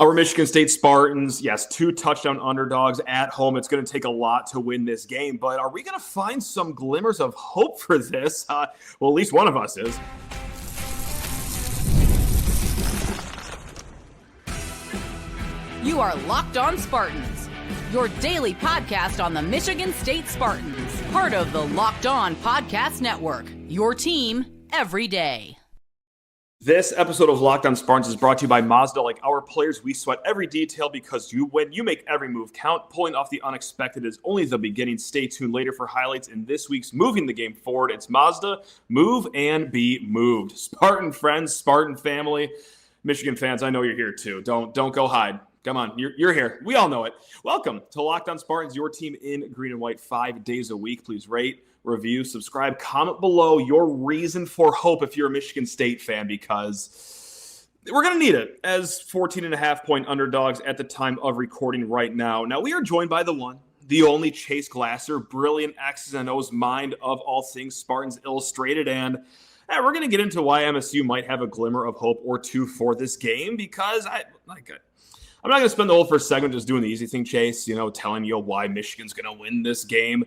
Our Michigan State Spartans, yes, 2 touchdown underdogs at home. It's going to take a lot to win this game, but are we going to find some glimmers of hope for this? Well, at least one of us is. You are Locked On Spartans, your daily podcast on the Michigan State Spartans, part of the Locked On Podcast Network, your team every day. This episode of Locked On Spartans is brought to you by Mazda. Like our players, we sweat every detail because you win. You make every move count. Pulling off the unexpected is only the beginning. Stay tuned later for highlights in this week's Moving the Game Forward. It's Mazda. Move and be moved. Spartan friends, Spartan family, Michigan fans, I know you're here too. Don't go hide. Come on, you're here. We all know it. Welcome to Locked On Spartans, your team in green and white 5 days a week. Please rate, review, subscribe, comment below your reason for hope if you're a Michigan State fan, because we're going to need it as 14.5-point underdogs at the time of recording right now. Now, we are joined by the one, the only Chase Glasser, brilliant X's and O's mind of all things Spartans Illustrated, and we're going to get into why MSU might have a glimmer of hope or two for this game, because I'm not going to spend the whole first segment just doing the easy thing, Chase, telling you why Michigan's going to win this game.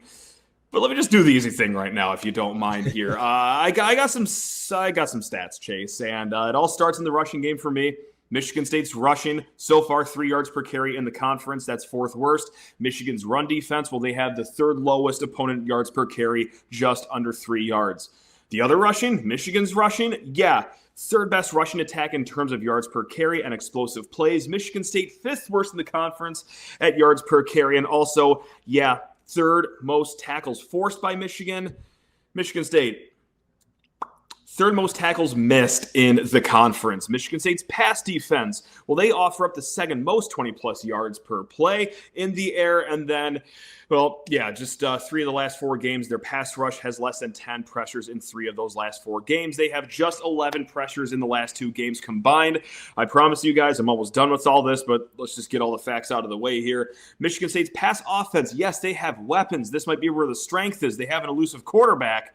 But let me just do the easy thing right now, if you don't mind here. I got some stats, Chase, and it all starts in the rushing game for me. Michigan State's rushing so far 3 yards per carry in the conference. That's 4th worst. Michigan's run defense, well, they have the 3rd lowest opponent yards per carry, just under 3 yards. The other rushing, Michigan's rushing, 3rd best rushing attack in terms of yards per carry and explosive plays. Michigan State 5th worst in the conference at yards per carry, and also, 3rd most tackles forced by Michigan. Michigan State, 3rd most tackles missed in the conference. Michigan State's pass defense, well, they offer up the 2nd most 20-plus yards per play in the air. And then, just 3 of the last 4 games, their pass rush has less than 10 pressures in 3 of those last 4 games. They have just 11 pressures in the last 2 games combined. I promise you guys, I'm almost done with all this, but let's just get all the facts out of the way here. Michigan State's pass offense, yes, they have weapons. This might be where the strength is. They have an elusive quarterback.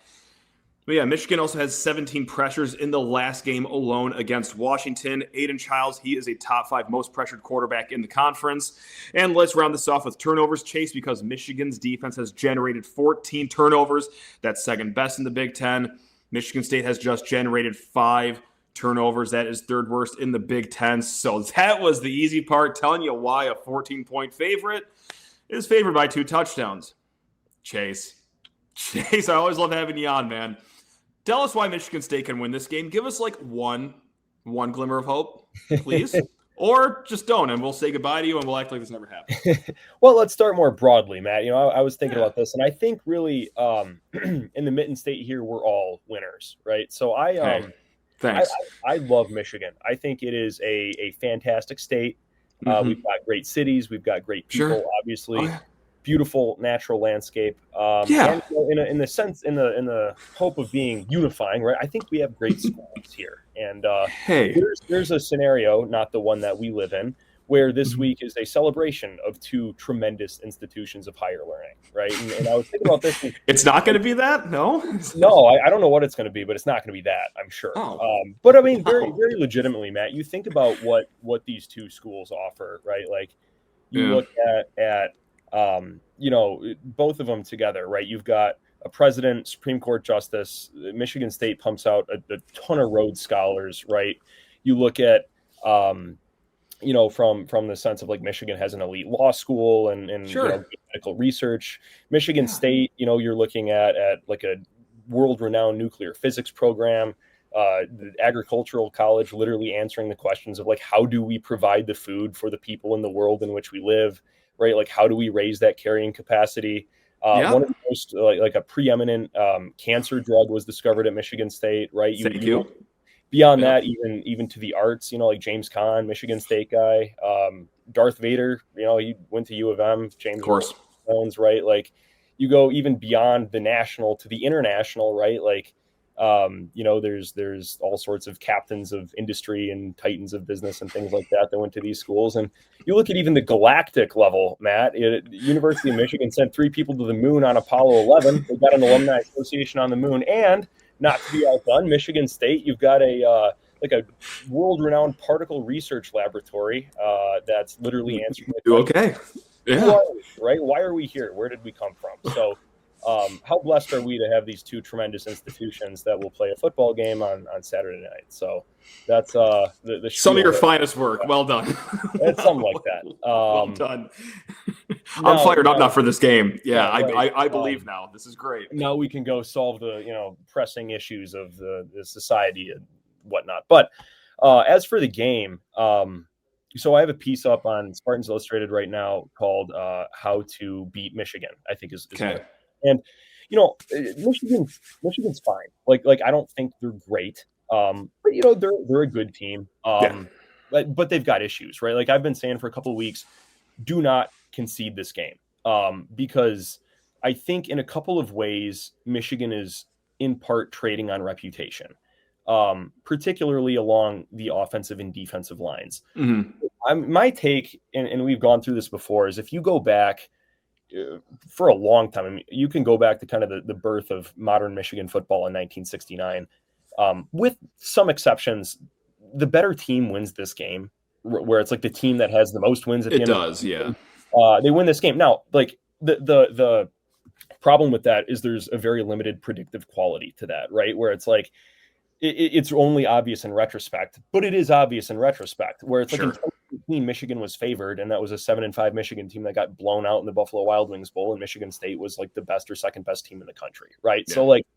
But Michigan also has 17 pressures in the last game alone against Washington. Aiden Childs, he is a top 5 most pressured quarterback in the conference. And let's round this off with turnovers, Chase, because Michigan's defense has generated 14 turnovers. That's 2nd best in the Big Ten. Michigan State has just generated 5 turnovers. That is 3rd worst in the Big Ten. So that was the easy part, telling you why a 14-point favorite is favored by 2 touchdowns. Chase, I always love having you on, man. Tell us why Michigan State can win this game. Give us one glimmer of hope, please. Or just don't, and we'll say goodbye to you, and we'll act like this never happened. Well, let's start more broadly, Matt. I was thinking about this, and I think really in the Mitten State here, we're all winners, right? So thanks. I love Michigan. I think it is a fantastic state. We've got great cities. We've got great people, obviously. Oh, yeah. Beautiful natural landscape. And, in the hope of being unifying, right? I think we have great schools here. And there's a scenario, not the one that we live in, where this week is a celebration of 2 tremendous institutions of higher learning, right? And I was thinking about this. It's not going to be that, no? No, I don't know what it's going to be, but it's not going to be that, I'm sure. But I mean, very, very legitimately, Matt, you think about what these 2 schools offer, right? Like you look at both of them together, right? You've got a president, Supreme Court justice. Michigan State pumps out a ton of Rhodes Scholars, right? You look at, from the sense of like Michigan has an elite law school and medical research. Michigan State, you're looking at like a world-renowned nuclear physics program. The agricultural college literally answering the questions of like, how do we provide the food for the people in the world in which we live? Right, like how do we raise that carrying capacity? One of the most like a preeminent cancer drug was discovered at Michigan State. Right, beyond that, even to the arts, like James Caan, Michigan State guy, Darth Vader. He went to U of M. James, of course, Jones. Right, like you go even beyond the national to the international. Right, like there's all sorts of captains of industry and titans of business and things like that went to these schools. And you look at even the galactic level, Matt. University of Michigan sent 3 people to the moon on Apollo 11. They got an alumni association on the moon. And not to be outdone, Michigan State, you've got a like a world-renowned particle research laboratory that's literally answering the question. Okay. Yeah. Right? Why are we here? Where did we come from? So how blessed are we to have these two tremendous institutions that will play a football game on Saturday night? So that's the some of your finest work. Well done. It's something like that. Well done. I'm fired up now for this game. Yeah, right. I believe now. This is great. Now we can go solve the pressing issues of the society and whatnot. But as for the game, so I have a piece up on Spartans Illustrated right now called "How to Beat Michigan." I think is okay. And Michigan's fine. Like I don't think they're great. But they're a good team. But they've got issues, right? Like I've been saying for a couple of weeks, do not concede this game. Because I think in a couple of ways, Michigan is in part trading on reputation, particularly along the offensive and defensive lines. Mm-hmm. My take, and we've gone through this before, is if you go back for a long time, I mean, you can go back to kind of the birth of modern Michigan football in 1969. With some exceptions, the better team wins this game, where it's like the team that has the most wins at the end. It does, yeah. They win this game. Now, like the problem with that is there's a very limited predictive quality to that, right? Where it's like it's only obvious in retrospect, but it is obvious in retrospect. Where it's like in 2015, Michigan was favored, and that was a 7-5 Michigan team that got blown out in the Buffalo Wild Wings Bowl, and Michigan State was like the best or second best team in the country, right? Yeah. So like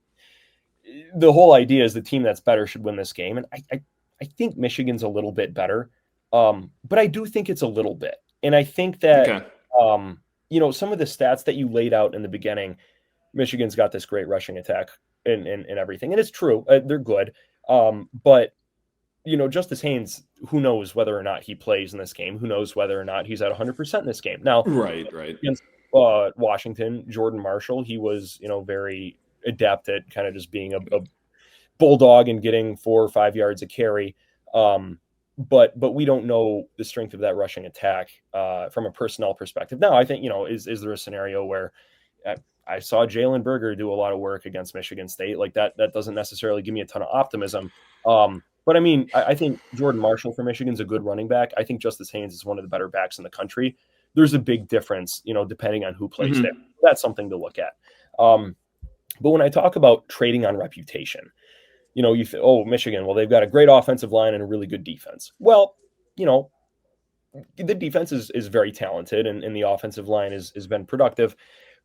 the whole idea is the team that's better should win this game, and I think Michigan's a little bit better, but I do think it's a little bit, and I think that some of the stats that you laid out in the beginning, Michigan's got this great rushing attack and everything, and it's true, they're good, but Justice Haynes, who knows whether or not he plays in this game? Who knows whether or not he's at 100% in this game? Now, right. Against Washington, Jordan Marshall, he was very adept at kind of just being a bulldog and getting 4 or 5 yards a carry. But we don't know the strength of that rushing attack from a personnel perspective. Now, I think, is there a scenario where I saw Jalen Berger do a lot of work against Michigan State? Like that doesn't necessarily give me a ton of optimism. But I mean, I think Jordan Marshall for Michigan's a good running back. I think Justice Haynes is one of the better backs in the country. There's a big difference, depending on who plays there. That's something to look at. But when I talk about trading on reputation, you think, Michigan, well, they've got a great offensive line and a really good defense. Well, the defense is very talented and the offensive line has been productive.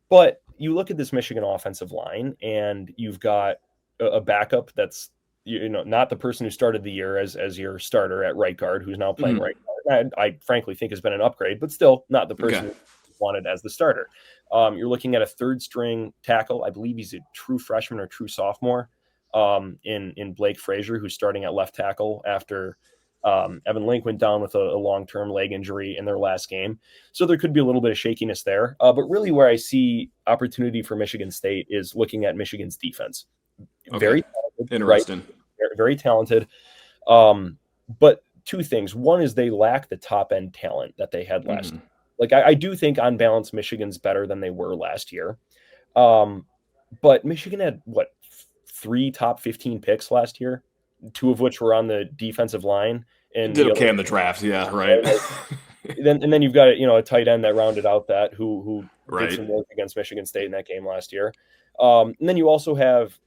But you look at this Michigan offensive line and you've got a backup that's, not the person who started the year as your starter at right guard, who's now playing right guard. I frankly think has been an upgrade, but still not the person who wanted as the starter. You're looking at a third string tackle. I believe he's a true freshman or true sophomore in Blake Frazier, who's starting at left tackle after Evan Link went down with a long-term leg injury in their last game. So there could be a little bit of shakiness there. But really where I see opportunity for Michigan State is looking at Michigan's defense. Very talented. Interesting. Right? Very talented. But two things. One is they lack the top-end talent that they had last year. Like I do think on balance, Michigan's better than they were last year. But Michigan had 3 top 15 picks last year, 2 of which were on the defensive line. And did okay in the draft, yeah, right. And then you've got a tight end that rounded out that who did some work against Michigan State in that game last year. And then you also have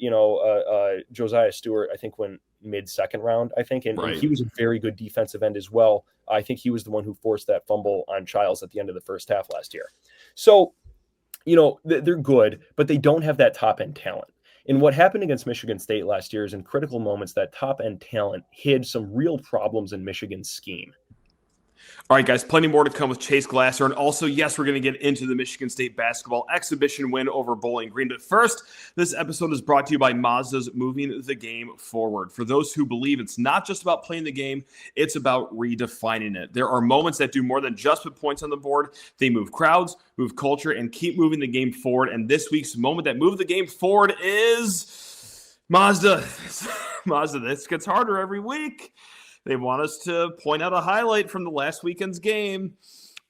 Josiah Stewart, I think went mid-second round, I think, and he was a very good defensive end as well. I think he was the one who forced that fumble on Childs at the end of the first half last year. So, they're good, but they don't have that top-end talent. And what happened against Michigan State last year is in critical moments, that top-end talent hid some real problems in Michigan's scheme. All right, guys, plenty more to come with Chase Glasser. And also, yes, we're going to get into the Michigan State basketball exhibition win over Bowling Green. But first, this episode is brought to you by Mazda's Moving the Game Forward. For those who believe it's not just about playing the game, it's about redefining it. There are moments that do more than just put points on the board. They move crowds, move culture, and keep moving the game forward. And this week's moment that moved the game forward is Mazda. Mazda, this gets harder every week. They want us to point out a highlight from the last weekend's game.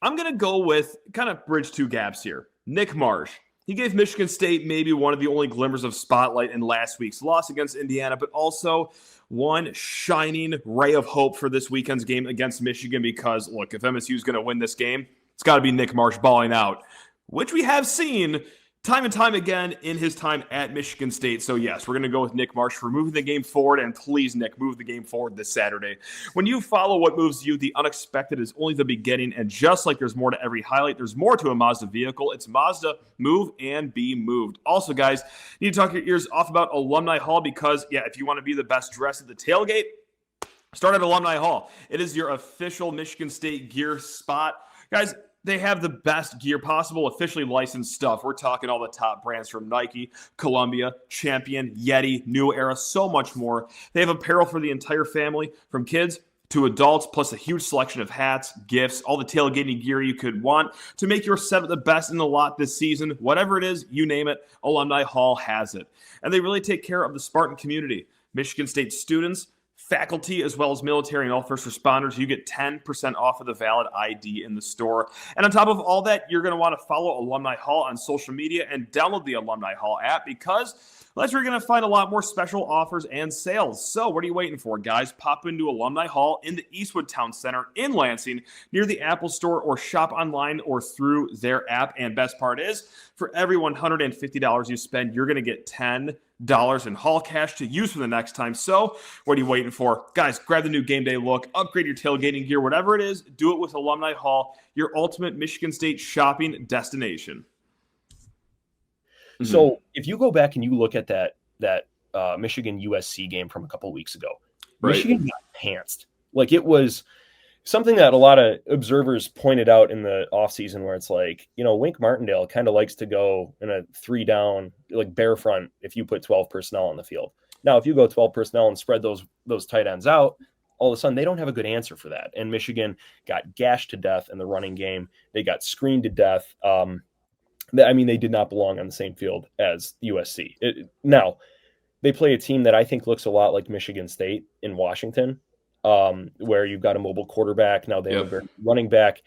I'm going to go with kind of bridge 2 gaps here. Nick Marsh, he gave Michigan State maybe one of the only glimmers of spotlight in last week's loss against Indiana, but also one shining ray of hope for this weekend's game against Michigan because, look, if MSU is going to win this game, it's got to be Nick Marsh balling out, which we have seen time and time again in his time at Michigan State. So, yes, we're going to go with Nick Marsh for moving the game forward. And please, Nick, move the game forward this Saturday. When you follow what moves you, the unexpected is only the beginning. And just like there's more to every highlight, there's more to a Mazda vehicle. It's Mazda, move and be moved. Also, guys, you need to talk your ears off about Alumni Hall because, yeah, if you want to be the best dressed at the tailgate, start at Alumni Hall. It is your official Michigan State gear spot. Guys, they have the best gear possible, officially licensed stuff. We're talking all the top brands from Nike, Columbia, Champion, Yeti, New Era, so much more. They have apparel for the entire family, from kids to adults, plus a huge selection of hats, gifts, all the tailgating gear you could want to make your setup the best in the lot this season. Whatever it is, you name it, Alumni Hall has it. And they really take care of the Spartan community. Michigan State students, faculty, as well as military and all first responders, you get 10% off of the valid ID in the store. And on top of all that, you're going to want to follow Alumni Hall on social media and download the Alumni Hall app because that's where you're going to find a lot more special offers and sales. So what are you waiting for, guys? Pop into Alumni Hall in the Eastwood Town Center in Lansing near the Apple Store or shop online or through their app. And best part is, for every $150 you spend, you're going to get $10 in Hall cash to use for the next time. So what are you waiting for? Guys, grab the new game day look, upgrade your tailgating gear, whatever it is, do it with Alumni Hall, your ultimate Michigan State shopping destination. So if you go back and you look at that Michigan USC game from a couple of weeks ago, right. Michigan got pantsed. Like, it was something that a lot of observers pointed out in the offseason where it's like, Wink Martindale kind of likes to go in a 3-down, like bear front, if you put 12 personnel on the field. Now, if you go 12 personnel and spread those tight ends out, all of a sudden they don't have a good answer for that. And Michigan got gashed to death in the running game. They got screened to death. They did not belong on the same field as USC. Now, they play a team that I think looks a lot like Michigan State in Washington, where you've got a mobile quarterback. Now they have a running back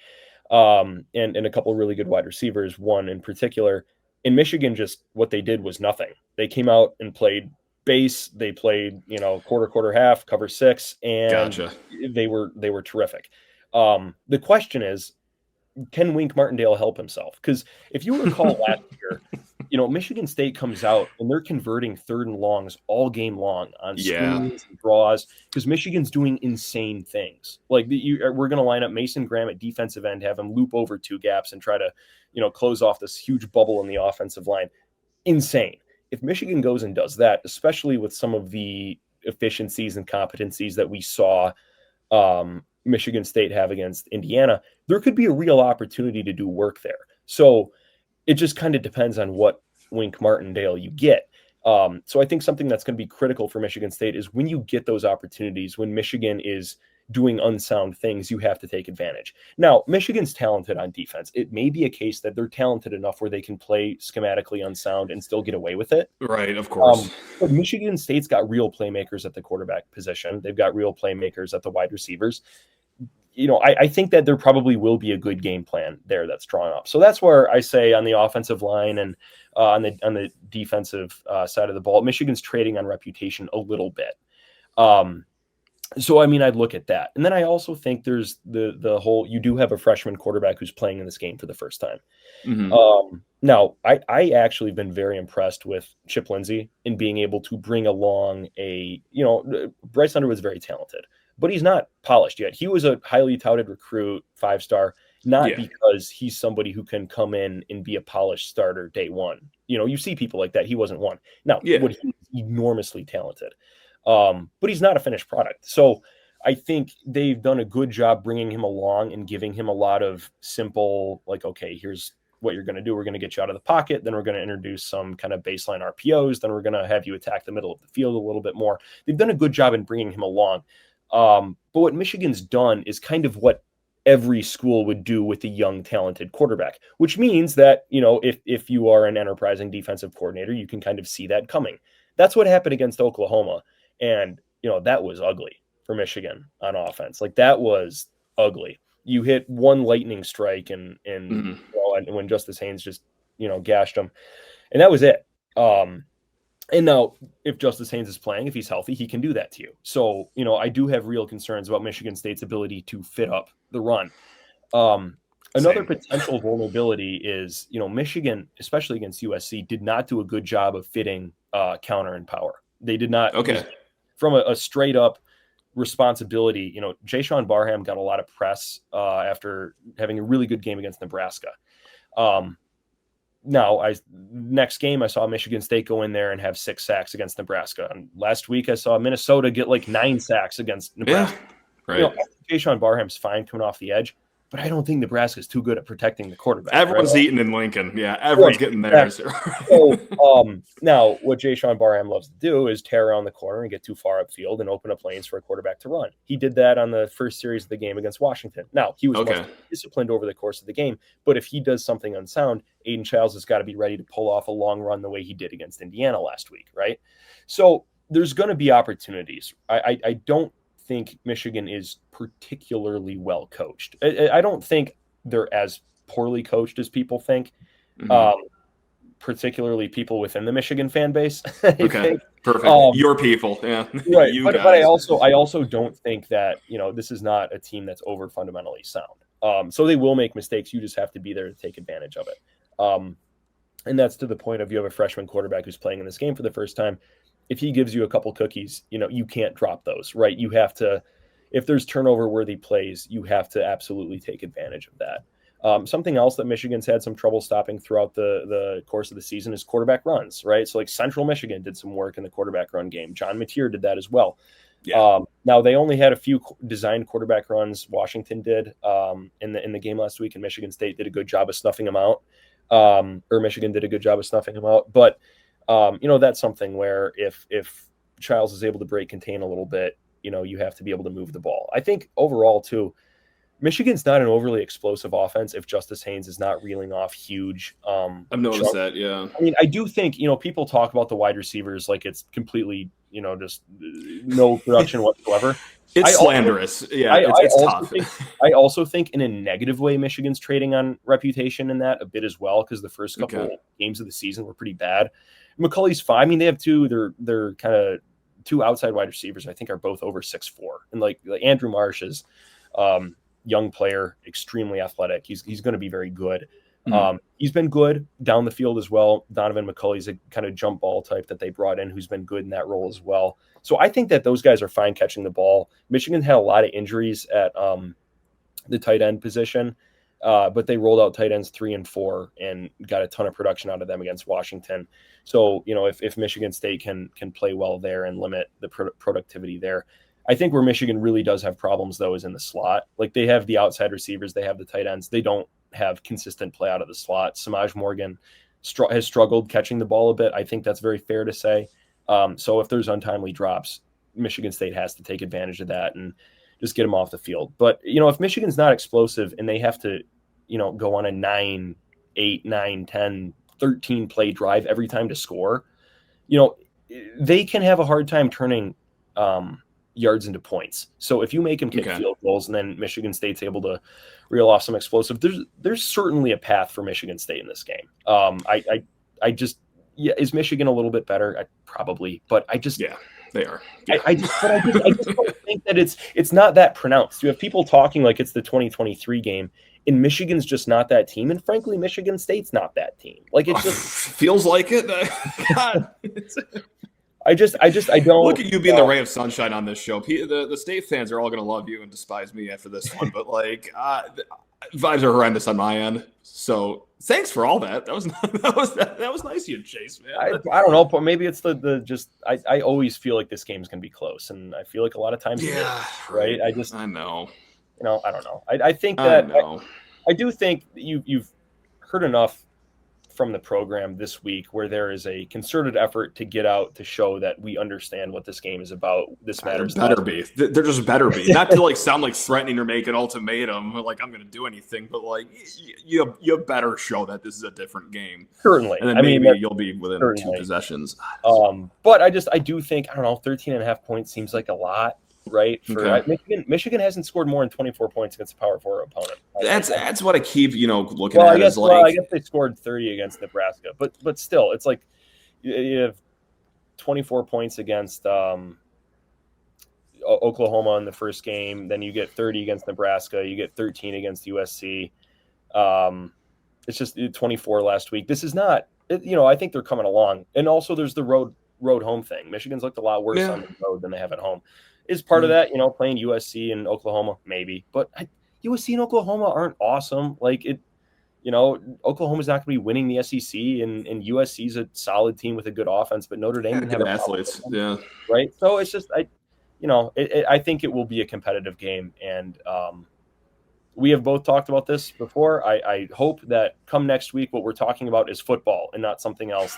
and a couple of really good wide receivers, one in particular. In Michigan, just what they did was nothing. They came out and played base. They played, quarter, half, cover 6, and they were terrific. The question is, can Wink Martindale help himself? Because if you recall last year, Michigan State comes out and they're converting 3rd and longs all game long on screens and draws because Michigan's doing insane things. Like, we're going to line up Mason Graham at defensive end, have him loop over 2 gaps and try to, close off this huge bubble in the offensive line. Insane. If Michigan goes and does that, especially with some of the efficiencies and competencies that we saw Michigan State have against Indiana, there could be a real opportunity to do work there. So it just kind of depends on what Wink Martindale you get. So I think something that's going to be critical for Michigan State is when you get those opportunities, when Michigan is doing unsound things, you have to take advantage. Now, Michigan's talented on defense. It may be a case that they're talented enough where they can play schematically unsound and still get away with it. Right, of course. But Michigan State's got real playmakers at the quarterback position. They've got real playmakers at the wide receivers. I think that there probably will be a good game plan there that's drawn up. So that's where I say on the offensive line and on the defensive side of the ball, Michigan's trading on reputation a little bit. So, I'd look at that. And then I also think there's the whole, you do have a freshman quarterback who's playing in this game for the first time. Mm-hmm. Now, I actually have been very impressed with Chip Lindsey in being able to bring along Bryce Underwood's very talented, but he's not polished yet. He was a highly touted recruit, 5-star, not because he's somebody who can come in and be a polished starter day one. You see people like that. He wasn't one. Now, he's enormously talented. But he's not a finished product. So I think they've done a good job bringing him along and giving him a lot of simple, like, okay, here's what you're going to do. We're going to get you out of the pocket. Then we're going to introduce some kind of baseline RPOs. Then we're going to have you attack the middle of the field a little bit more. They've done a good job in bringing him along. But what Michigan's done is kind of what every school would do with a young, talented quarterback, which means that, if you are an enterprising defensive coordinator, you can kind of see that coming. That's what happened against Oklahoma. And, that was ugly for Michigan on offense. Like, that was ugly. You hit one lightning strike and when Justice Haynes just gashed him, and that was it. And now, if Justice Haynes is playing, if he's healthy, he can do that to you. So, I do have real concerns about Michigan State's ability to fit up the run. Another potential vulnerability is, Michigan, especially against USC, did not do a good job of fitting counter and power. They did not. Okay. From a straight up responsibility, Jayshon Barham got a lot of press after having a really good game against Nebraska. Now, next game, I saw Michigan State go in there and have 6 sacks against Nebraska. And last week, I saw Minnesota get like 9 sacks against Nebraska. Yeah, right. Jayshon Barham's fine coming off the edge, but I don't think Nebraska is too good at protecting the quarterback. Everyone's eating in Lincoln. Yeah, everyone's getting there. So, now, what Jayshon Barham loves to do is tear around the corner and get too far upfield and open up lanes for a quarterback to run. He did that on the first series of the game against Washington. Now, he was much disciplined over the course of the game, but if he does something unsound, Aiden Childs has got to be ready to pull off a long run the way he did against Indiana last week, right? So there's going to be opportunities. I don't think Michigan is particularly well coached. I don't think they're as poorly coached as people think, particularly people within the Michigan fan base. Okay, perfect. Your people, yeah, right. But I also don't think that this is not a team that's over fundamentally sound. So they will make mistakes. You just have to be there to take advantage of it. And that's to the point of you have a freshman quarterback who's playing in this game for the first time. If he gives you a couple cookies, you can't drop those, right? You have to, if there's turnover-worthy plays, you have to absolutely take advantage of that. Something else that Michigan's had some trouble stopping throughout the course of the season is quarterback runs, right? So like Central Michigan did some work in the quarterback run game. John Mateer did that as well. Yeah. Now they only had a few designed quarterback runs. Washington did in the game last week, and Michigan State did a good job of snuffing them out. Or Michigan did a good job of snuffing them out. But that's something where if Childs is able to break contain a little bit, you have to be able to move the ball. I think overall too, Michigan's not an overly explosive offense if Justice Haynes is not reeling off huge. I've noticed that, yeah. I mean, I do think, people talk about the wide receivers like it's completely, just no production whatsoever. It's slanderous. It's tough. I also think in a negative way, Michigan's trading on reputation in that a bit as well, because the first couple of games of the season were pretty bad. McCulley's fine. I mean, they have they're kind of two outside wide receivers, I think, are both over 6'4". And like Andrew Marsh is young player, extremely athletic. He's going to be very good. Mm-hmm. He's been good down the field as well. Donovan McCulley's a kind of jump ball type that they brought in who's been good in that role as well. So I think that those guys are fine catching the ball. Michigan had a lot of injuries at the tight end position, but they rolled out tight ends 3 and 4 and got a ton of production out of them against Washington. So, if Michigan State can play well there and limit the productivity there. I think where Michigan really does have problems, though, is in the slot. Like, they have the outside receivers, they have the tight ends. They don't have consistent play out of the slot. Samaj Morgan has struggled catching the ball a bit. I think that's very fair to say. So if there's untimely drops, Michigan State has to take advantage of that and just get them off the field. But, if Michigan's not explosive and they have to, go on a 9, 8, 9, 10, 13 play drive every time to score, they can have a hard time turning yards into points. So if you make them kick field goals and then Michigan State's able to reel off some explosive, there's certainly a path for Michigan State in this game. Is Michigan a little bit better? Probably, but they are. Yeah. I just don't think that it's not that pronounced. You have people talking like it's the 2023 game, and Michigan's just not that team. And frankly, Michigan State's not that team. Like, it just feels like it. God. I don't look at you being the ray of sunshine on this show. The State fans are all going to love you and despise me after this one, but vibes are horrendous on my end. So thanks for all that. That was nice of you, Chase, man. I don't know, but maybe it's I always feel like this game's going to be close, and I feel like a lot of times, right? I know. I don't know. I think that I do think you've heard enough from the program this week where there is a concerted effort to get out to show that we understand what this game is about. This matters. There just better be. Not to sound like threatening or make an ultimatum, like I'm going to do anything, but you better show that this is a different game. Certainly. And then maybe you'll be within 2 possessions. But I do think, 13.5 points seems like a lot, right? Michigan hasn't scored more than 24 points against a Power 4 opponent. That's what I keep, looking at. I guess they scored 30 against Nebraska, but still, it's like you have 24 points against Oklahoma in the first game, then you get 30 against Nebraska, you get 13 against USC. It's just 24 last week. This is not, I think they're coming along. And also there's the road home thing. Michigan's looked a lot worse on the road than they have at home. Is part of that, playing USC and Oklahoma, maybe. But USC and Oklahoma aren't awesome. Oklahoma's not going to be winning the SEC, and USC's a solid team with a good offense, but Notre Dame didn't have athletes. Yeah. Right. So it's just, I think it will be a competitive game. And we have both talked about this before. I hope that come next week, what we're talking about is football and not something else.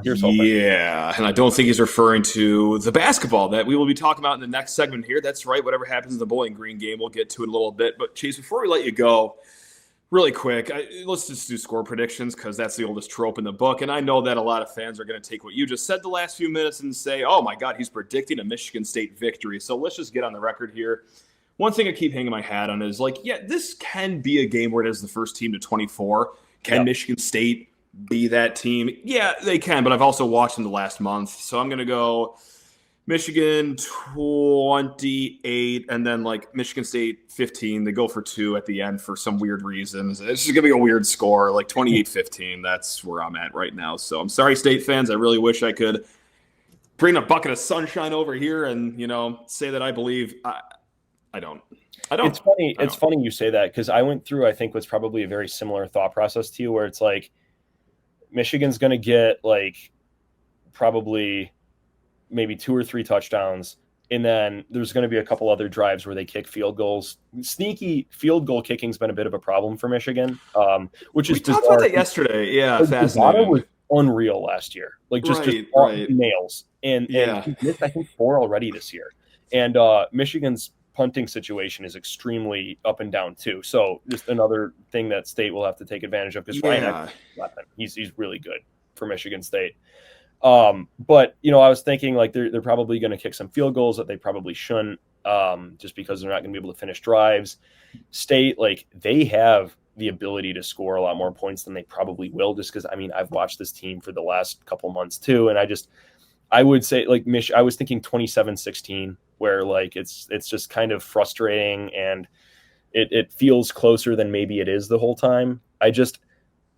Here's hoping. Yeah, and I don't think he's referring to the basketball that we will be talking about in the next segment here. That's right. Whatever happens in the Bowling Green game, we'll get to it in a little bit. But Chase, before we let you go, really quick, let's just do score predictions because that's the oldest trope in the book. And I know that a lot of fans are going to take what you just said the last few minutes and say, oh my God, he's predicting a Michigan State victory. So let's just get on the record here. One thing I keep hanging my hat on is this can be a game where it is the first team to 24. Can Michigan State be that team? Yeah, they can, but I've also watched them the last month. So I'm going to go Michigan 28 and then Michigan State 15. They go for 2 at the end for some weird reason. It's just going to be a weird score, 28-15. That's where I'm at right now. So I'm sorry, State fans. I really wish I could bring a bucket of sunshine over here and, say that I believe. I don't. It's funny. It's funny you say that because I went through, I think, what's probably a very similar thought process to you, where it's Michigan's going to get probably maybe 2 or 3 touchdowns, and then there's going to be a couple other drives where they kick field goals. Sneaky field goal kicking's been a bit of a problem for Michigan, which is bizarre. We talked about that yesterday. Yeah, fascinating. Was unreal last year. Just nails, and he missed I think 4 already this year, and Michigan's punting situation is extremely up and down too. So just another thing that State will have to take advantage of because Ryan, he's really good for Michigan State. But I was thinking they're probably going to kick some field goals that they probably shouldn't, just because they're not going to be able to finish drives. State, they have the ability to score a lot more points than they probably will, just because I've watched this team for the last couple months too, and I would say I was thinking 27-16, where it's just kind of frustrating and it feels closer than maybe it is the whole time.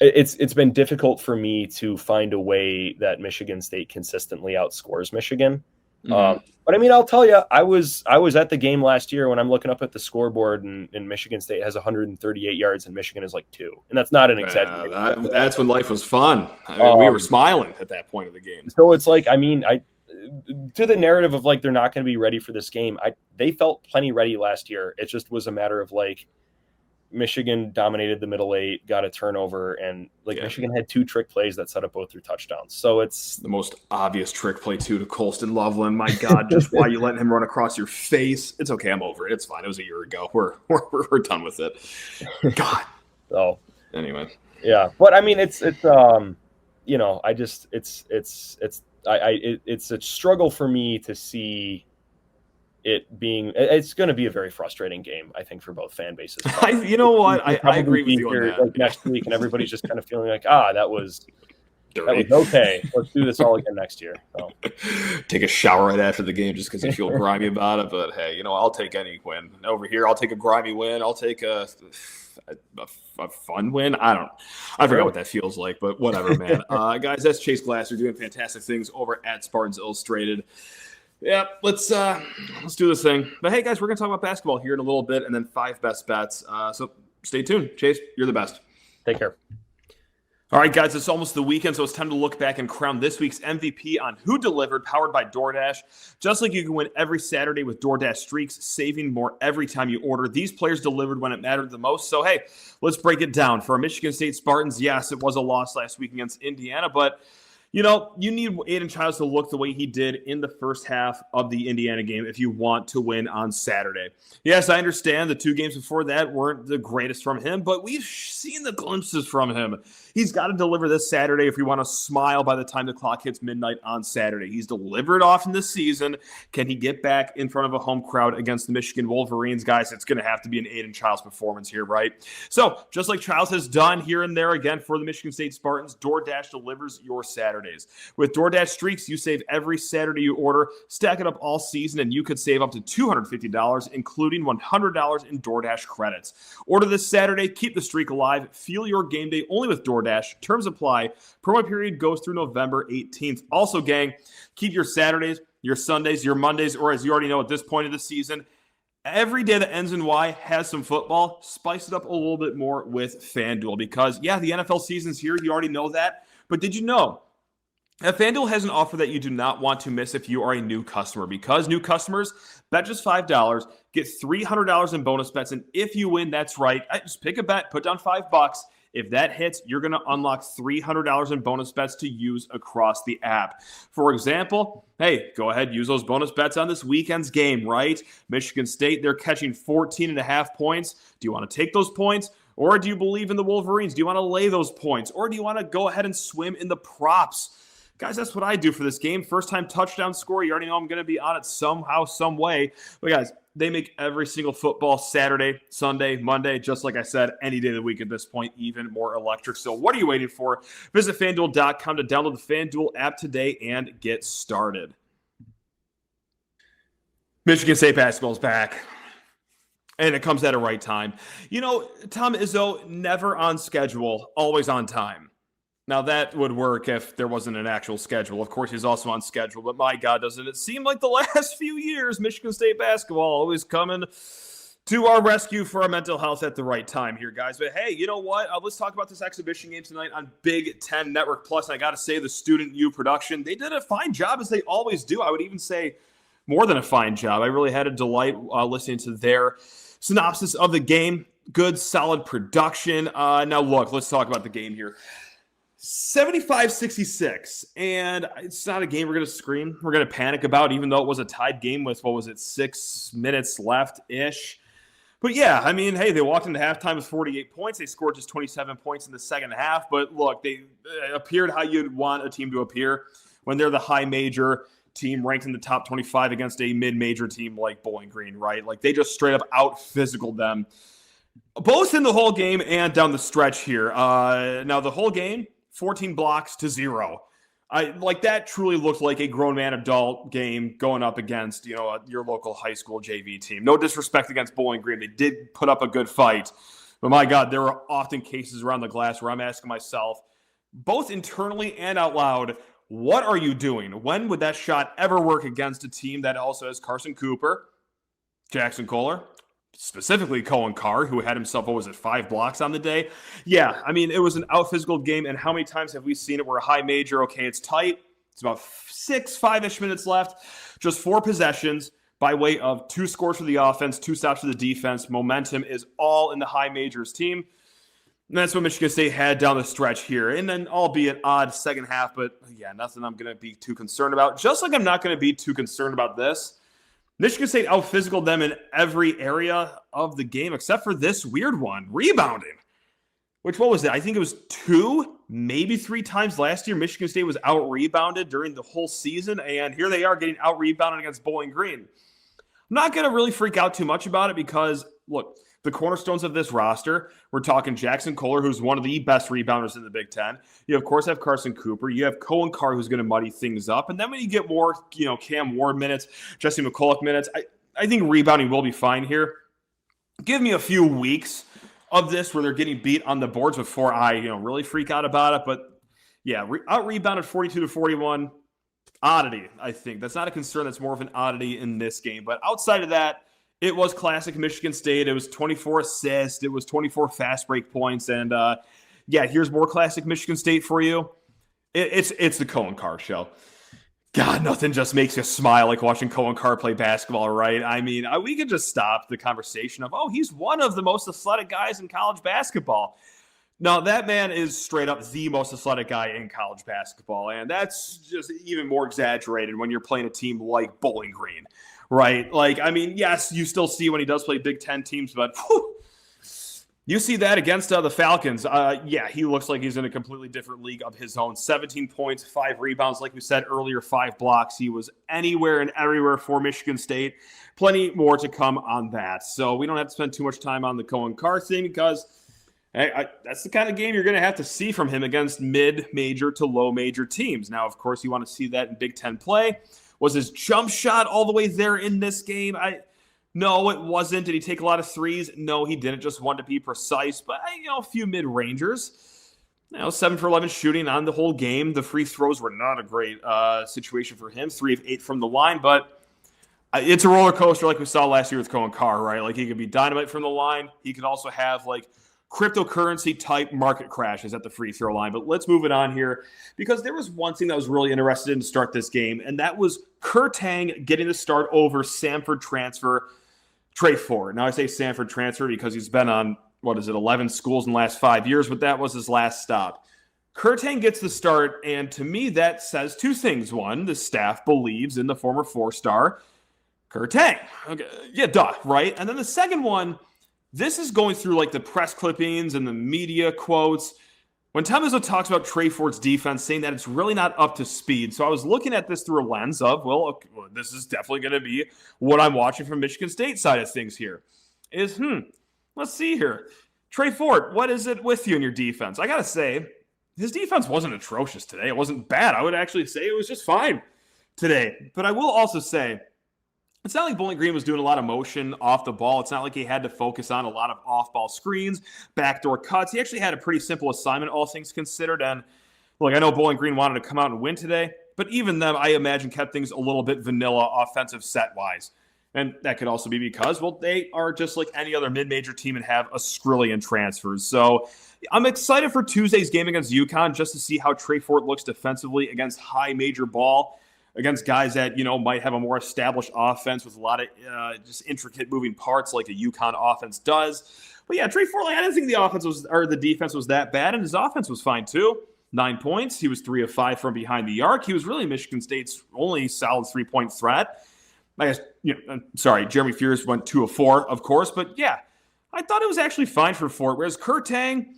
It's been difficult for me to find a way that Michigan State consistently outscores Michigan. Mm-hmm. But I'll tell you, I was at the game last year when I'm looking up at the scoreboard and Michigan State has 138 yards and Michigan is 2. And that's not an exaggeration. That's when life was fun. We were smiling at that point of the game. So it's to the narrative of they're not going to be ready for this game. They felt plenty ready last year. It just was a matter of Michigan dominated the middle 8, got a turnover, and Michigan had 2 trick plays that set up both their touchdowns. So it's the most obvious trick play too to Colston Loveland. My God, just why you letting him run across your face? It's okay, I'm over it. It's fine. It was a year ago. We're done with it. God. So anyway, yeah, but it's it's a struggle for me to see it being. It's going to be a very frustrating game, I think, for both fan bases. I agree with you on that. Next week, and everybody's just kind of feeling that was okay. Let's do this all again next year. So. Take a shower right after the game just because you feel grimy about it. But hey, I'll take any win over here. I'll take a grimy win. I'll take a fun win. I forgot what that feels like, but whatever, man. Guys, that's Chase Glasser doing fantastic things over at Spartans Illustrated. Yeah, let's do this thing. But hey, guys, we're going to talk about basketball here in a little bit and then 5 best bets. So stay tuned. Chase, you're the best. Take care. All right, guys, it's almost the weekend, so it's time to look back and crown this week's MVP on Who Delivered, powered by DoorDash. Just like you can win every Saturday with DoorDash Streaks, saving more every time you order. These players delivered when it mattered the most. So, hey, let's break it down. For our Michigan State Spartans, yes, it was a loss last week against Indiana, but you need Aiden Childs to look the way he did in the first half of the Indiana game if you want to win on Saturday. Yes, I understand the 2 games before that weren't the greatest from him, but we've seen the glimpses from him He's got to deliver this Saturday if we want to smile by the time the clock hits midnight on Saturday. He's delivered often this season. Can he get back in front of a home crowd against the Michigan Wolverines? Guys, it's going to have to be an Aiden Childs performance here, right? So, just like Childs has done here and there again for the Michigan State Spartans, DoorDash delivers your Saturdays. With DoorDash Streaks, you save every Saturday you order, stack it up all season, and you could save up to $250, including $100 in DoorDash credits. Order this Saturday, keep the streak alive, feel your game day only with DoorDash. Terms apply. Promo period goes through November 18th. Also, gang, keep your Saturdays, your Sundays, your Mondays, or as you already know at this point of the season, every day that ends in Y has some football. Spice it up a little bit more with FanDuel because, yeah, the NFL season's here. You already know that. But did you know that FanDuel has an offer that you do not want to miss if you are a new customer? Because new customers bet just $5, get $300 in bonus bets, and if you win, that's right, just pick a bet, put down $5. If that hits, you're going to unlock $300 in bonus bets to use across the app. For example, hey, go ahead, use those bonus bets on this weekend's game, right? Michigan State, they're catching 14.5 points. Do you want to take those points? Or do you believe in the Wolverines? Do you want to lay those points? Or do you want to go ahead and swim in the props? Guys, that's what I do for this game. First-time touchdown score. You already know I'm going to be on it somehow, some way. But guys, they make every single football Saturday, Sunday, Monday, just like I said, any day of the week at this point, even more electric. So what are you waiting for? Visit FanDuel.com to download the FanDuel app today and get started. Michigan State basketball is back. And it comes at a right time. You know, Tom Izzo, never on schedule, always on time. Now, that would work if there wasn't an actual schedule. Of course, he's also on schedule. But my God, doesn't it seem like the last few years, Michigan State basketball always coming to our rescue for our mental health at the right time here, guys. But hey, you know what? Let's talk about this exhibition game tonight on Big Ten Network Plus. And I got to say, the Student U production, they did a fine job, as they always do. I would even say more than a fine job. I really had a delight listening to their synopsis of the game. Good, solid production. Now, look, let's talk about the game here. 75-66, and it's not a game we're going to scream, we're going to panic about, even though it was a tied game with, 6 minutes left-ish. But yeah, I mean, hey, they walked into halftime with 48 points. They scored just 27 points in the second half. But look, they appeared how you'd want a team to appear when they're the high major team ranked in the top 25 against a mid-major team like Bowling Green, right? Like, they just straight up out-physicaled them, both in the whole game and down the stretch here. Now, the whole game, 14 blocks to 0. That truly looked like a grown man adult game going up against, your local high school JV team. No disrespect against Bowling Green. They did put up a good fight. But my God, there are often cases around the glass where I'm asking myself, both internally and out loud, what are you doing? When would that shot ever work against a team that also has Carson Cooper, Jackson Kohler, specifically Cohen Carr, who had himself, 5 blocks on the day? Yeah, I mean, it was an out-physical game, and how many times have we seen it where a high major, okay, it's tight, it's about 5-ish minutes left, just 4 possessions by way of 2 scores for the offense, 2 stops for the defense. Momentum is all in the high majors team. And that's what Michigan State had down the stretch here. And then, albeit odd second half, but yeah, nothing I'm going to be too concerned about. Just like I'm not going to be too concerned about this. Michigan State out-physicaled them in every area of the game except for this weird one, rebounding. Which, what was it? I think it was 2, maybe 3 times last year. Michigan State was out-rebounded during the whole season, and here they are getting out-rebounded against Bowling Green. I'm not going to really freak out too much about it because, look, the cornerstones of this roster, we're talking Jackson Kohler, who's one of the best rebounders in the Big Ten. You, of course, have Carson Cooper. You have Cohen Carr, who's going to muddy things up. And then when you get more, Cam Ward minutes, Jesse McCulloch minutes, I think rebounding will be fine here. Give me a few weeks of this where they're getting beat on the boards before I, really freak out about it. But, yeah, out-rebounded 42-41. Oddity, I think. That's not a concern. That's more of an oddity in this game. But outside of that, it was classic Michigan State. It was 24 assists. It was 24 fast break points. And, here's more classic Michigan State for you. It's the Cohen Carr show. God, nothing just makes you smile like watching Cohen Carr play basketball, right? I mean, we could just stop the conversation of, he's one of the most athletic guys in college basketball. No, that man is straight up the most athletic guy in college basketball. And that's just even more exaggerated when you're playing a team like Bowling Green. Right? Yes, you still see when he does play Big Ten teams, but You see that against the Falcons. Yeah, he looks like he's in a completely different league of his own. 17 points, 5 rebounds. Like we said earlier, 5 blocks. He was anywhere and everywhere for Michigan State. Plenty more to come on that. So we don't have to spend too much time on the Cohen Carr thing because that's the kind of game you're going to have to see from him against mid-major to low-major teams. Now, of course, you want to see that in Big Ten play. Was his jump shot all the way there in this game? No, it wasn't. Did he take a lot of threes? No, he didn't. Just wanted to be precise. But, a few mid-rangers. 7 for 11 shooting on the whole game. The free throws were not a great situation for him. 3 of 8 from the line. But it's a roller coaster like we saw last year with Cohen Carr, right? Like, he could be dynamite from the line. He could also have, cryptocurrency-type market crashes at the free throw line. But let's move it on here because there was one thing that I was really interested in to start this game, and that was Kurtang getting the start over Samford transfer Trey Ford. Now, I say Samford transfer because he's been on, 11 schools in the last 5 years, but that was his last stop. Kurtang gets the start, and to me, that says two things. One, the staff believes in the former 4-star Kurtang. Okay. Yeah, duh, right? And then the second one, this is going through, the press clippings and the media quotes. When Tom Izzo talks about Trey Ford's defense, saying that it's really not up to speed. So I was looking at this through a lens of, okay, this is definitely going to be what I'm watching from Michigan State side of things here. Let's see here. Trey Ford, what is it with you in your defense? I got to say, his defense wasn't atrocious today. It wasn't bad. I would actually say it was just fine today. But I will also say, it's not like Bowling Green was doing a lot of motion off the ball. It's not like he had to focus on a lot of off-ball screens, backdoor cuts. He actually had a pretty simple assignment, all things considered. And, I know Bowling Green wanted to come out and win today, but even them, I imagine, kept things a little bit vanilla offensive set-wise. And that could also be because, they are just like any other mid-major team and have a skrillion transfers. So I'm excited for Tuesday's game against UConn just to see how Trey Ford looks defensively against high major ball, against guys that, might have a more established offense with a lot of just intricate moving parts like a UConn offense does. But yeah, Trey Ford, I didn't think the defense was that bad, and his offense was fine too. 9 points. He was 3 of 5 from behind the arc. He was really Michigan State's only solid 3-point threat. I guess, Jeremy Fears went 2 of 4, of course. But yeah, I thought it was actually fine for Ford. Whereas Kurtang,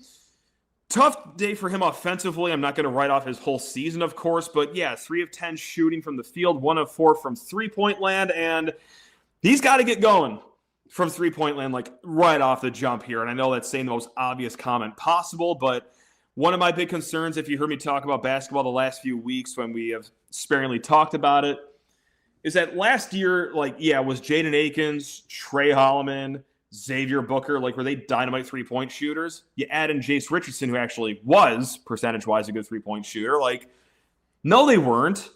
tough day for him offensively. I'm not going to write off his whole season, of course, but yeah, 3 of 10 shooting from the field, 1 of 4 from 3-point land, and he's got to get going from 3-point land right off the jump here. And I know that's saying the most obvious comment possible, but one of my big concerns, if you heard me talk about basketball the last few weeks when we have sparingly talked about it, is that last year, was Jaden Akins, Trey Holloman, Xavier Booker, were they dynamite 3-point shooters? You add in Jace Richardson, who actually was, percentage-wise, a good 3-point shooter. No, they weren't.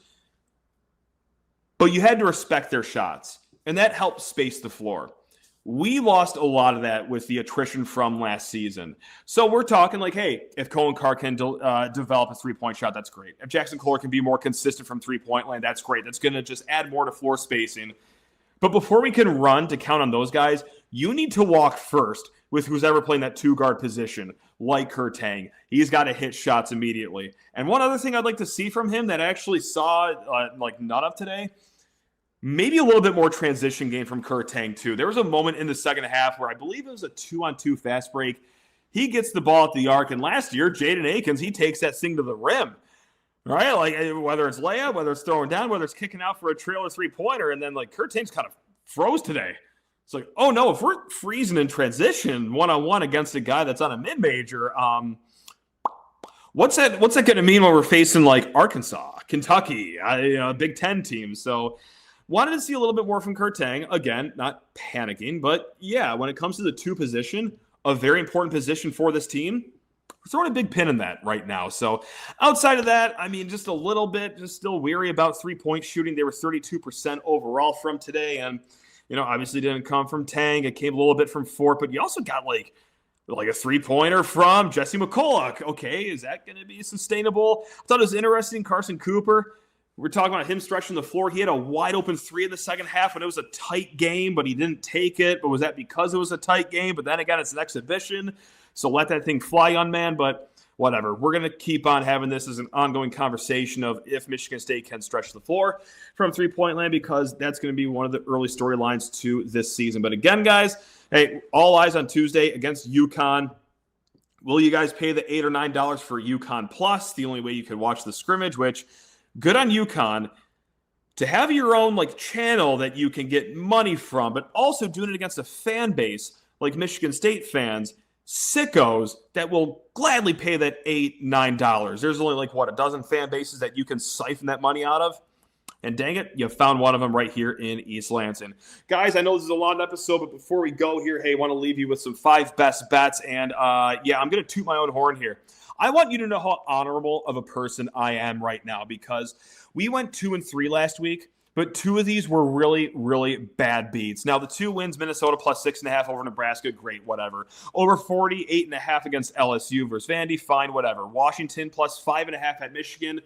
But you had to respect their shots, and that helped space the floor. We lost a lot of that with the attrition from last season. So we're talking hey, if Cohen Carr can develop a 3-point shot, that's great. If Jackson Kohler can be more consistent from 3-point land, that's great. That's going to just add more to floor spacing. But before we can run to count on those guys, you need to walk first with who's ever playing that 2-guard position, like Kurtang. He's got to hit shots immediately. And one other thing I'd like to see from him that I actually saw none of today, maybe a little bit more transition game from Kurtang too. There was a moment in the second half where I believe it was a 2-on-2 fast break. He gets the ball at the arc, and last year, Jaden Akins, he takes that thing to the rim. Right? Whether it's layup, whether it's throwing down, whether it's kicking out for a trailer 3-pointer, and then Kurtang's kind of froze today. It's oh no, if we're freezing in transition one-on-one against a guy that's on a mid-major, what's that going to mean when we're facing Arkansas, Kentucky, a Big Ten team? So wanted to see a little bit more from Kurtang. Again, not panicking, but yeah, when it comes to the 2 position, a very important position for this team, we're throwing a big pin in that right now. So outside of that, just a little bit, just still weary about 3-point shooting. They were 32% overall from today, and obviously didn't come from Tang. It came a little bit from Fort, but you also got a 3-pointer from Jesse McCulloch. Okay, is that going to be sustainable? I thought it was interesting. Carson Cooper, we're talking about him stretching the floor. He had a wide open 3 in the second half when it was a tight game, but he didn't take it. But was that because it was a tight game? But then again, it's an exhibition, so let that thing fly, young man. But whatever. We're going to keep on having this as an ongoing conversation of if Michigan State can stretch the floor from three-point land, because that's going to be one of the early storylines to this season. But again, guys, hey, all eyes on Tuesday against UConn. Will you guys pay the $8 or $9 for UConn Plus, the only way you can watch the scrimmage, which good on UConn to have your own channel that you can get money from, but also doing it against a fan base like Michigan State fans, sickos that will gladly pay that $8, $9. There's only a dozen fan bases that you can siphon that money out of. And dang it, you found one of them right here in East Lansing. Guys, I know this is a long episode, but before we go here, hey, I want to leave you with some 5 best bets. And I'm going to toot my own horn here. I want you to know how honorable of a person I am right now, because we went 2-3 last week, but 2 of these were really, really bad beats. Now, the 2 wins, Minnesota plus 6.5 over Nebraska, great, whatever. Over 40, 8.5 against LSU versus Vandy, fine, whatever. Washington plus 5.5 at Michigan,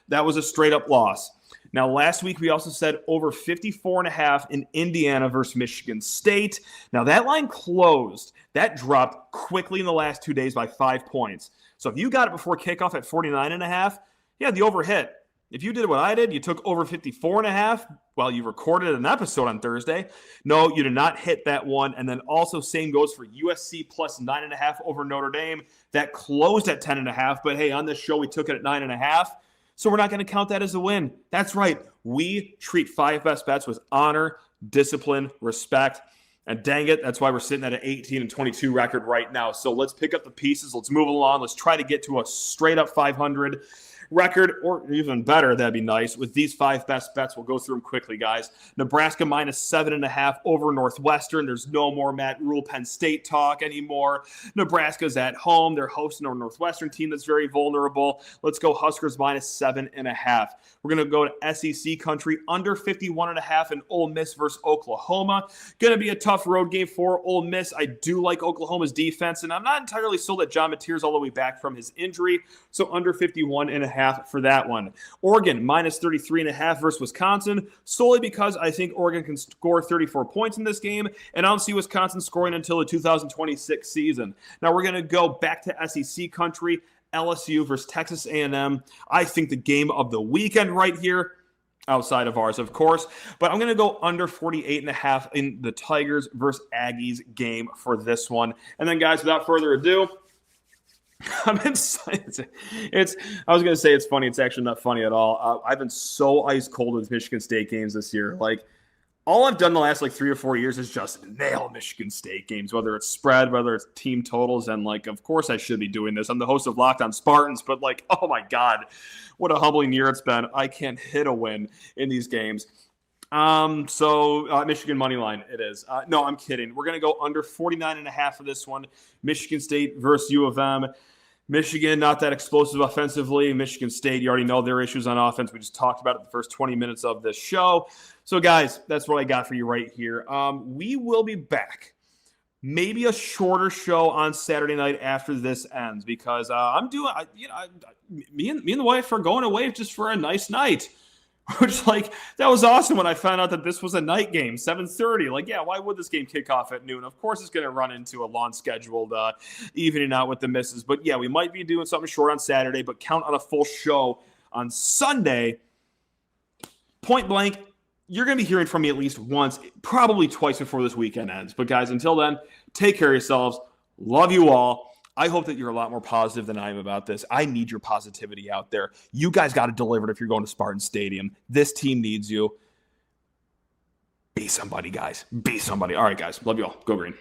that was a straight-up loss. Now, last week, we also said over 54.5 in Indiana versus Michigan State. Now, that line closed. That dropped quickly in the last 2 days by 5 points. So if you got it before kickoff at 49.5, yeah, the over hit. If you did what I did, you took over 54.5 while you recorded an episode on Thursday. No, you did not hit that one. And then also same goes for USC plus 9.5 over Notre Dame. That closed at 10.5. But hey, on this show, we took it at 9.5. So we're not going to count that as a win. That's right. We treat 5 best bets with honor, discipline, respect. And dang it, that's why we're sitting at an 18-22 record right now. So let's pick up the pieces. Let's move along. Let's try to get to a straight-up 500 record, or even better, that'd be nice. With these 5 best bets, we'll go through them quickly, guys. Nebraska minus 7.5 over Northwestern. There's no more Matt Rule Penn State talk anymore. Nebraska's at home. They're hosting a Northwestern team that's very vulnerable. Let's go Huskers minus 7.5. We're going to go to SEC country under 51.5 in Ole Miss versus Oklahoma. Going to be a tough road game for Ole Miss. I do like Oklahoma's defense, and I'm not entirely sold that John Mateer's all the way back from his injury. So under 51.5 for that one. Oregon minus 33.5 versus Wisconsin, solely because I think Oregon can score 34 points in this game, and I don't see Wisconsin scoring until the 2026 season. Now we're going to go back to SEC country, LSU versus Texas A&M. I think the game of the weekend right here, outside of ours, of course, but I'm going to go under 48.5 in the Tigers versus Aggies game for this one. And then, guys, without further ado, I was going to say it's funny. It's actually not funny at all. I've been so ice cold with Michigan State games this year. All I've done the last 3 or 4 years is just nail Michigan State games, whether it's spread, whether it's team totals. And of course I should be doing this. I'm the host of Locked On Spartans, but oh my God, what a humbling year it's been. I can't hit a win in these games. Michigan money line, it is. No, I'm kidding. We're going to go under 49.5 for this one. Michigan State versus U of M. Michigan, not that explosive offensively. Michigan State, you already know their issues on offense. We just talked about it the first 20 minutes of this show. So, guys, that's what I got for you right here. We will be back. Maybe a shorter show on Saturday night after this ends, because me and the wife are going away just for a nice night. Which, that was awesome when I found out that this was a night game, 7:30. Why would this game kick off at noon? Of course, it's going to run into a long-scheduled evening out with the misses. But, yeah, we might be doing something short on Saturday, but count on a full show on Sunday. Point blank, you're going to be hearing from me at least once, probably twice before this weekend ends. But, guys, until then, take care of yourselves. Love you all. I hope that you're a lot more positive than I am about this. I need your positivity out there. You guys got to deliver it if you're going to Spartan Stadium. This team needs you. Be somebody, guys. Be somebody. All right, guys. Love you all. Go Green.